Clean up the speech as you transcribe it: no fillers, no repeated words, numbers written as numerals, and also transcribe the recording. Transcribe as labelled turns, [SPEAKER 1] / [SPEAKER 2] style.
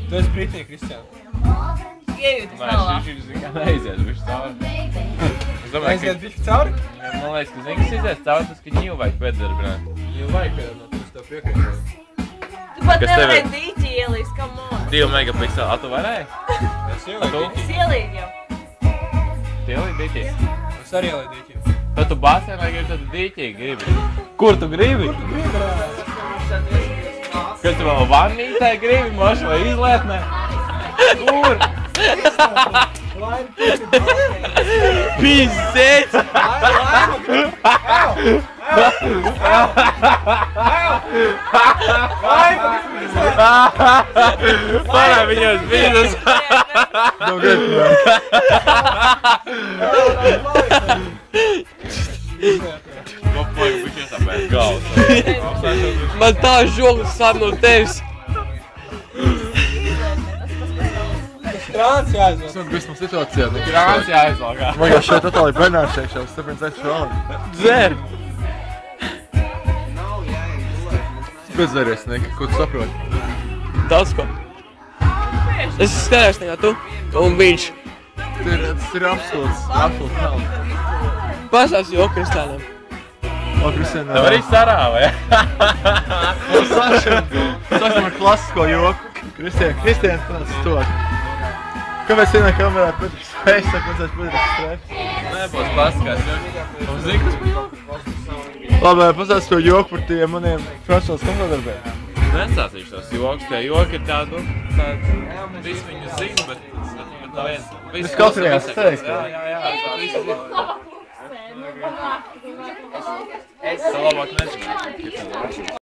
[SPEAKER 1] Tu esi Britnija, Kristiāna?
[SPEAKER 2] Iejūtas malā. Nē, šis kā neaizies bišķi cauri. Es domāju,
[SPEAKER 1] aiziet bišķi cauri?
[SPEAKER 2] Man liekas, ka zini, kas izies cauri, tas, ka ņīvu vajag pēdarbināt.
[SPEAKER 1] Ņīvu vajag pēdarbināt, tas tev piekrīt.
[SPEAKER 3] Tu pat nevarēji dīķi ielīst, come on.
[SPEAKER 2] 2 megapikseli, tu varēji?
[SPEAKER 1] Es ielīju dīķi.
[SPEAKER 3] Es ielīju jau.
[SPEAKER 2] Tu ielīji dīķi?
[SPEAKER 1] Es arī ielīju dīķi.
[SPEAKER 2] Tad tu basēnā gribi, tad dīķi gribi. Kur tu gribi? Kas tu vēl vannītē gribi, moši vai izlietnē? Kur? Pizdēts! Parā viņos biznes!
[SPEAKER 4] Man tā žogas sāp no tevis.
[SPEAKER 1] Krāns jāizvalk.
[SPEAKER 5] Es man vismaz situācijā.
[SPEAKER 2] Krāns jāizvalk.
[SPEAKER 5] Man jau šeit atāli bernārs iekšā, es tāpēc aiz šādi.
[SPEAKER 4] Dzer!
[SPEAKER 5] Pēc dzeries, Nika, ko tu saproti?
[SPEAKER 4] Daudz ko. Es skatījos nekā tu un viņš.
[SPEAKER 5] Tas ir absolūts melni.
[SPEAKER 4] Pasās joku Kristiānam.
[SPEAKER 5] O, Kristiāna.
[SPEAKER 2] Tev arī sarāva, ja?
[SPEAKER 5] Sāksim ar klasisko joku. Kristiāna, tāds stūr. Kāpēc vienā kamerā Petrs spēj, saka, kāpēc Petrs strēp?
[SPEAKER 2] Nebūs klasiskās joks. Un zini, kas bija joku?
[SPEAKER 5] Labi, pasāc to joku par tiem maniem frančāls komandarbēm.
[SPEAKER 2] Nesāsīšu tos joks, tie joki ir tādu, visi viņu zina, bet nav viens.
[SPEAKER 5] Es kautrījās teikt.
[SPEAKER 2] Jā, visi zina. Es labāk nezinu.